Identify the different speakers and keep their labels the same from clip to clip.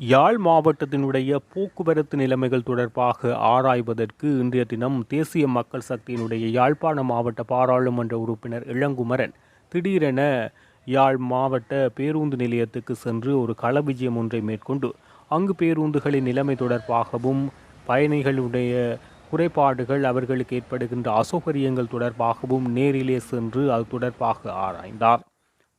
Speaker 1: யாழ் மாவட்டத்தினுடைய போக்குவரத்து நிலைமைகள் தொடர்பாக ஆராய்வதற்கு இன்றைய தினம் தேசிய மக்கள் சக்தியினுடைய யாழ்ப்பாண மாவட்ட பாராளுமன்ற உறுப்பினர் இளங்குமரன் திடீரென யாழ் மாவட்ட பேருந்து நிலையத்துக்கு சென்று ஒரு கள விஜயம் ஒன்றை மேற்கொண்டு அங்கு பேருந்துகளின் நிலைமை தொடர்பாகவும் பயணிகளுடைய குறைபாடுகள் அவர்களுக்கு ஏற்படுகின்ற அசௌகரியங்கள் தொடர்பாகவும் நேரிலே சென்று அது தொடர்பாக ஆராய்ந்தார்.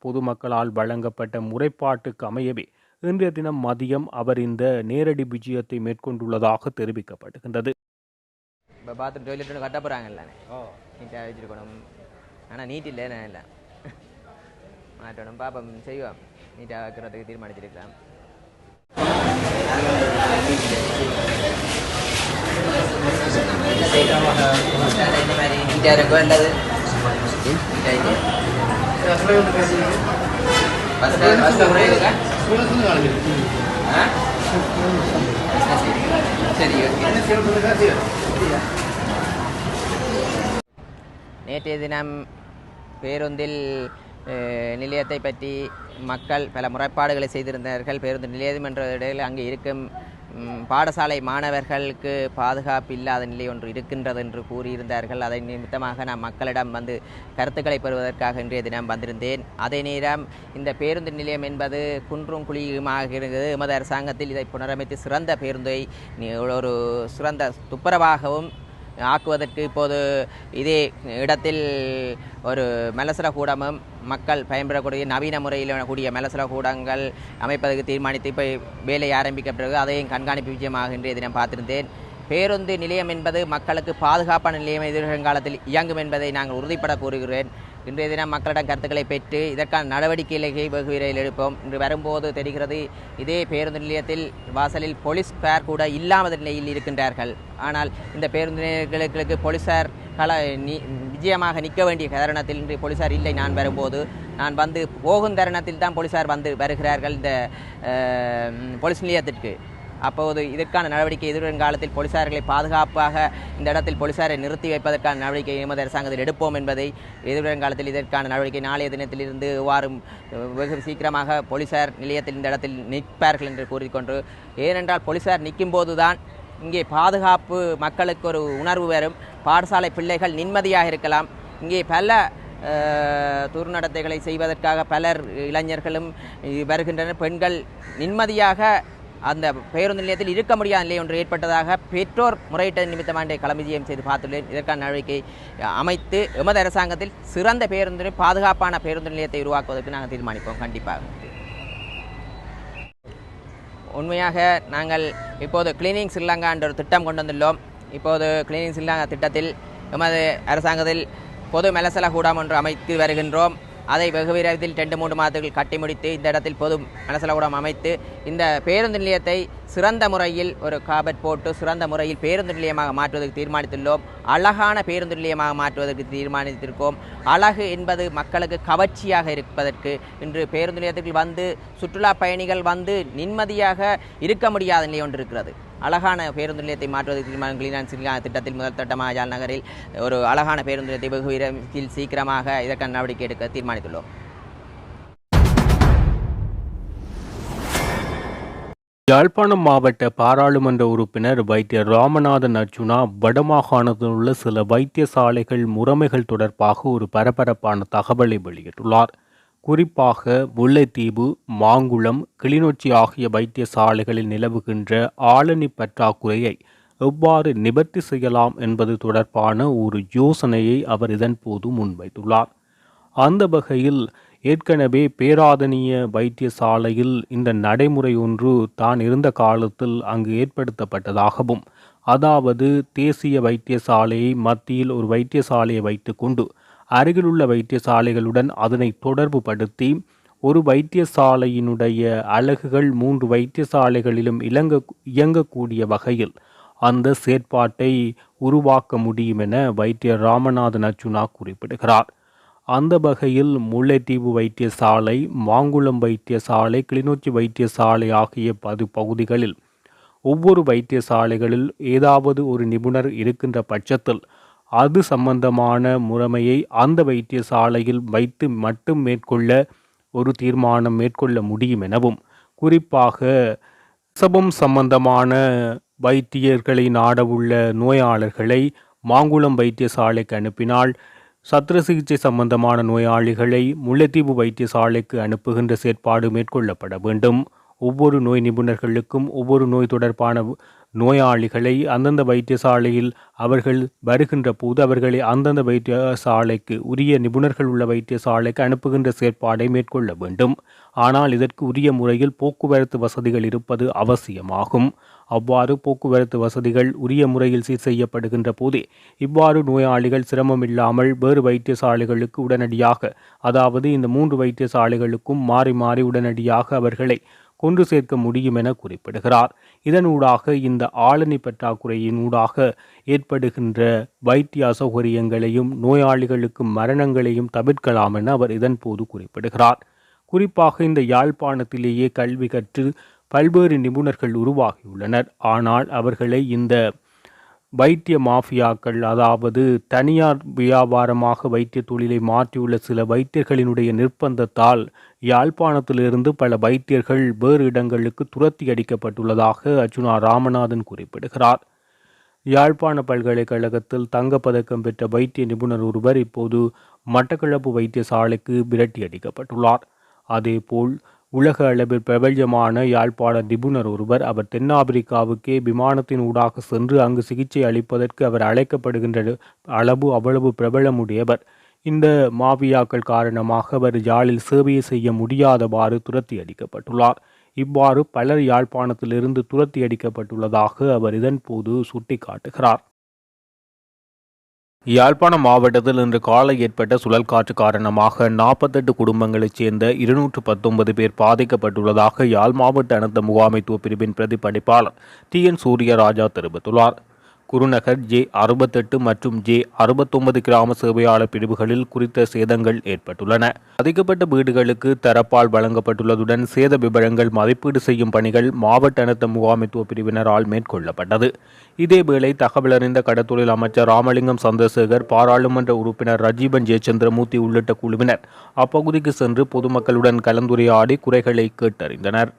Speaker 1: பொதுமக்களால் வழங்கப்பட்ட முறைப்பாட்டுக்கு அமையவே இன்றைய தினம் மதியம் அவர் இந்த நேரடி விஜயத்தை மேற்கொண்டுள்ளதாக தெரிவிக்கப்படுகின்றது.
Speaker 2: இப்போ பாத்ரூம் டாய்லெட் ஒன்று கட்ட போகிறாங்கல்ல, நீட்டாக வச்சுருக்கணும். ஆனால் நீட் இல்லை, நான் இல்லை மாற்றணும், பாப்பம் செய்வோம். நீட்டாக வைக்கிறதுக்கு தீர்மானிச்சிருக்கலாம். இந்த மாதிரி நீட்டாக இருக்கும் அல்லது நேற்றைய தினம் பேருந்தில் நிலையத்தை பற்றி மக்கள் பல முறைப்பாடுகளை செய்திருந்தார்கள். பேருந்து நிலையம் என்ற இடையில் அங்கே இருக்கும் பாடசாலை மாணவர்களுக்கு பாதுகாப்பு இல்லாத நிலை ஒன்று இருக்கின்றது என்று கூறியிருந்தார்கள். அதை நிமித்தமாக நான் மக்களிடம் வந்து கருத்துக்களை பெறுவதற்காக இன்றைய தினம் வந்திருந்தேன். அதே நேரம் இந்த பேருந்து நிலையம் என்பது குன்றும் குழியுமாக இருந்தது. எமது அரசாங்கத்தில் இதை புனரமைத்து சிறந்த பேருந்தை ஒரு சிறந்த துப்புரவாகவும் ஆக்குவதற்கு இப்போது இதே இடத்தில் ஒரு மலசல கூடமும் மக்கள் பயன்பெறக்கூடிய நவீன முறையில் கூடிய மலசல கூடங்கள் அமைப்பதற்கு தீர்மானித்து இப்போ வேலை ஆரம்பிக்கப்பட்டது. அதையும் கண்காணிப்பு விஷயமாக இன்றைய தினம் பார்த்திருந்தேன். பேருந்து நிலையம் என்பது மக்களுக்கு பாதுகாப்பான நிலையம் எதிர்காலத்தில் இயங்கும் என்பதை நாங்கள் உறுதிப்பட கூறுகிறேன். இன்றைய தினம் மக்களிடம் கருத்துக்களை பெற்று இதற்கான நடவடிக்கைகளை வெகு விரைவில் எடுப்போம். இன்று வரும்போது தெரிகிறது, இதே பேருந்து நிலையத்தில் வாசலில் போலீஸ் பேர் கூட இல்லாத நிலையில் இருக்கின்றார்கள். ஆனால் இந்த பேருந்து நிலையங்களுக்கு போலீஸார் விஜயமாக நிற்க வேண்டிய தருணத்தில் இன்று போலீஸார் இல்லை. நான் வரும்போது நான் வந்து போகும் தருணத்தில் தான் போலீஸார் வந்து வருகிறார்கள் இந்த போலீஸ் நிலையத்திற்கு. அப்போது இதற்கான நடவடிக்கை எதிர்காலத்தில் போலீசார்களை பாதுகாப்பாக இந்த இடத்தில் போலீசாரை நிறுத்தி வைப்பதற்கான நடவடிக்கை எமது அரசாங்கத்தில் எடுப்போம் என்பதை எதிர்காலத்தில் இதற்கான நடவடிக்கை நாளைய தினத்திலிருந்து வாரும் வெகு சீக்கிரமாக போலீசார் நிலையத்தில் இந்த இடத்தில் நிற்பார்கள் என்று கூறிக்கொண்டு, ஏனென்றால் போலீசார் நிற்கும் போதுதான் இங்கே பாதுகாப்பு மக்களுக்கு ஒரு உணர்வு வரும். பாடசாலை பிள்ளைகள் நிம்மதியாக இருக்கலாம். இங்கே பல துர்நடத்தைகளை செய்வதற்காக பலர் இளைஞர்களும் வருகின்றனர். பெண்கள் நிம்மதியாக அந்த பேருந்து நிலையத்தில் இருக்க முடியாத நிலை ஒன்று ஏற்பட்டதாக பெற்றோர் முறையிட்ட நிமித்தமாக களமிஜயம் செய்து பார்த்துள்ளேன். இதற்கான நடவடிக்கை அமைத்து எமது அரசாங்கத்தில் சிறந்த பேருந்து பாதுகாப்பான பேருந்து நிலையத்தை உருவாக்குவதற்கு நாங்கள் தீர்மானிப்போம். கண்டிப்பாக உண்மையாக நாங்கள் இப்போது கிளீனிங் ஸ்ரீலங்கா என்ற ஒரு திட்டம் கொண்டு வந்துள்ளோம். இப்போது கிளீனிங் ஸ்ரீலங்கா திட்டத்தில் எமது அரசாங்கத்தில் பொது மலசல கூடம் ஒன்று அமைத்து வருகின்றோம். அதை வெகு விரைவில் 2-3 மாதங்கள் கட்டி முடித்து இந்த இடத்தில் பொது மலசல கூடம் அமைத்து இந்த பேருந்து நிலையத்தை சிறந்த முறையில் ஒரு காபட் போட்டு சிறந்த முறையில் பேருந்து நிலையமாக மாற்றுவதற்கு தீர்மானித்துள்ளோம். அழகான பேருந்து நிலையமாக மாற்றுவதற்கு தீர்மானித்திருக்கோம். அழகு என்பது மக்களுக்கு கவர்ச்சியாக இருப்பதற்கு இன்று பேருந்து நிலையத்துக்கு வந்து சுற்றுலா பயணிகள் வந்து நிம்மதியாக இருக்க முடியாத நிலை ஒன்று இருக்கிறது. அழகான பேருந்து நிலையத்தை மாற்றுவதற்கு தீர்மானம் திட்டத்தில் முதல் திட்டமாக யாழ் நகரில் ஒரு அழகான பேருந்து நிலையத்தை வெகு விரைவில் சீக்கிரமாக இதற்கான நடவடிக்கை எடுக்க தீர்மானித்துள்ளோம்.
Speaker 1: யாழ்ப்பாணம் மாவட்ட பாராளுமன்ற உறுப்பினர் வைத்தியர் ராமநாதன் அர்ஜுனா வடமாகாணத்தில் உள்ள சில வைத்தியசாலைகள் முறைமைகள் தொடர்பாக ஒரு பரபரப்பான தகவலை வெளியிட்டுள்ளார். குறிப்பாக முல்லைத்தீவு, மாங்குளம், கிளிநொச்சி ஆகிய வைத்தியசாலைகளில் நிலவுகின்ற ஆளணி பற்றாக்குறையை எவ்வாறு நிவர்த்தி செய்யலாம் என்பது தொடர்பான ஒரு யோசனையை அவர் இதன்போது முன்வைத்துள்ளார். அந்த வகையில் ஏற்கனவே பேராதனிய வைத்தியசாலையில் இந்த நடைமுறை ஒன்று தான் இருந்த காலத்தில் அங்கு ஏற்படுத்தப்பட்டதாகவும், அதாவது தேசிய வைத்தியசாலையை மத்தியில் ஒரு வைத்தியசாலையை வைத்துக்கொண்டு அருகிலுள்ள வைத்தியசாலைகளுடன் அதனை தொடர்பு படுத்தி ஒரு வைத்தியசாலையினுடைய அலகுகள் 3 வைத்தியசாலைகளிலும் இயங்கக்கூடிய வகையில் அந்த செயற்பாட்டை உருவாக்க முடியும் என வைத்தியர் ராமநாதன் அர்ஜுனா குறிப்பிடுகிறார். அந்த வகையில் முல்லைத்தீவு வைத்தியசாலை, மாங்குளம் வைத்தியசாலை, கிளிநொச்சி வைத்தியசாலை ஆகிய பகுதிகளில் ஒவ்வொரு வைத்தியசாலைகளில் ஏதாவது ஒரு நிபுணர் இருக்கின்ற பட்சத்தில் அது சம்பந்தமான முறைமையை அந்த வைத்தியசாலையில் வைத்து மட்டும் மேற்கொள்ள ஒரு தீர்மானம் மேற்கொள்ள முடியும் எனவும், குறிப்பாக பிரசவம் சம்பந்தமான வைத்தியர்களை நாடவுள்ள நோயாளர்களை மாங்குளம் வைத்தியசாலைக்கு அனுப்பினால், சத்திர சிகிச்சை சம்பந்தமான நோயாளிகளை முல்லைத்தீவு வைத்தியசாலைக்கு அனுப்புகின்ற செயற்பாடு மேற்கொள்ளப்பட வேண்டும். ஒவ்வொரு நோய் நிபுணர்களுக்கும் ஒவ்வொரு நோய் தொடர்பான நோயாளிகளை அந்தந்த வைத்தியசாலையில் அவர்கள் வருகின்ற போது அவர்களை அந்தந்த வைத்தியசாலைக்கு உரிய நிபுணர்கள் உள்ள வைத்தியசாலைக்கு அனுப்புகின்ற செயற்பாடை மேற்கொள்ள வேண்டும். ஆனால் இதற்கு உரிய முறையில் போக்குவரத்து வசதிகள் இருப்பது அவசியமாகும். அவ்வாறு போக்குவரத்து வசதிகள் உரிய முறையில் சீர் செய்யப்படுகின்ற போதே இவ்வாறு நோயாளிகள் சிரமமில்லாமல் வேறு வைத்தியசாலைகளுக்கு உடனடியாக, அதாவது இந்த 3 வைத்தியசாலைகளுக்கும் மாறி மாறி உடனடியாக அவர்களை கொண்டு சேர்க்க முடியும் என குறிப்பிடுகிறார். இதனூடாக இந்த ஆளணி பற்றாக்குறையினூடாக ஏற்படுகின்ற வைத்திய அசௌகரியங்களையும் நோயாளிகளுக்கு மரணங்களையும் தவிர்க்கலாம் என அவர் இதன்போது குறிப்பிடுகிறார். குறிப்பாக இந்த யாழ்ப்பாணத்திலேயே கல்வி கற்று பல்வேறு நிபுணர்கள் உருவாகியுள்ளனர். ஆனால் அவர்களை இந்த வைத்திய மாஃபியாக்கள், அதாவது தனியார் வியாபாரமாக வைத்திய தொழிலை மாற்றியுள்ள சில வைத்தியர்களினுடைய நிர்பந்தத்தால் யாழ்ப்பாணத்திலிருந்து பல வைத்தியர்கள் வேறு இடங்களுக்கு துரத்தி அடிக்கப்பட்டுள்ளதாக அர்ச்சுனா ராமநாதன் குறிப்பிடுகிறார். யாழ்ப்பாண பல்கலைக்கழகத்தில் தங்கப்பதக்கம் பெற்ற வைத்திய நிபுணர் ஒருவர் இப்போது மட்டக்களப்பு வைத்தியசாலைக்கு விரட்டி அடிக்கப்பட்டுள்ளார். அதேபோல் உலக அளவில் பிரபல்யமான யாழ்ப்பாண நிபுணர் ஒருவர், அவர் தென்னாப்பிரிக்காவுக்கே விமானத்தின் ஊடாக சென்று அங்கு சிகிச்சை அளிப்பதற்கு அவர் அழைக்கப்படுகின்ற அவ்வளவு பிரபலமுடையவர். இந்த மாபியாக்கள் காரணமாக அவர் யாழில் சேவையை செய்ய முடியாதவாறு துரத்தி அடிக்கப்பட்டுள்ளார். இவ்வாறு பலர் யாழ்ப்பாணத்திலிருந்து துரத்தி அடிக்கப்பட்டுள்ளதாக அவர் இதன்போது சுட்டிக்காட்டுகிறார். யாழ்ப்பாணம் மாவட்டத்தில் இன்று காலை ஏற்பட்ட சுழல் காற்று காரணமாக 48 குடும்பங்களைச் சேர்ந்த 219 பேர் பாதிக்கப்பட்டுள்ளதாக யாழ் மாவட்ட அனர்த்த முகாமைத்துவ பிரிவின் பிரதிபலிப்பாளர் TN சூரியராஜா தெரிவித்துள்ளார். குருநகர் J68 மற்றும் J69 கிராம சேவையாளர் பிரிவுகளில் குறித்த சேதங்கள் ஏற்பட்டுள்ளன. பாதிக்கப்பட்ட வீடுகளுக்கு தரப்பால் வழங்கப்பட்டுள்ளதுடன் சேத விபரங்கள் மதிப்பீடு செய்யும் பணிகள் மாவட்ட அனர்த்த முகாமைத்துவ பிரிவினரால் மேற்கொள்ளப்பட்டது. இதேவேளை தகவலறிந்த கடத்தொழில் அமைச்சர் ராமலிங்கம் சந்திரசேகர், பாராளுமன்ற உறுப்பினர் ரஜீவன் ஜெயச்சந்திரமூர்த்தி உள்ளிட்ட குழுவினர் அப்பகுதிக்கு சென்று பொதுமக்களுடன் கலந்துரையாடி குறைகளை கேட்டறிந்தனர்.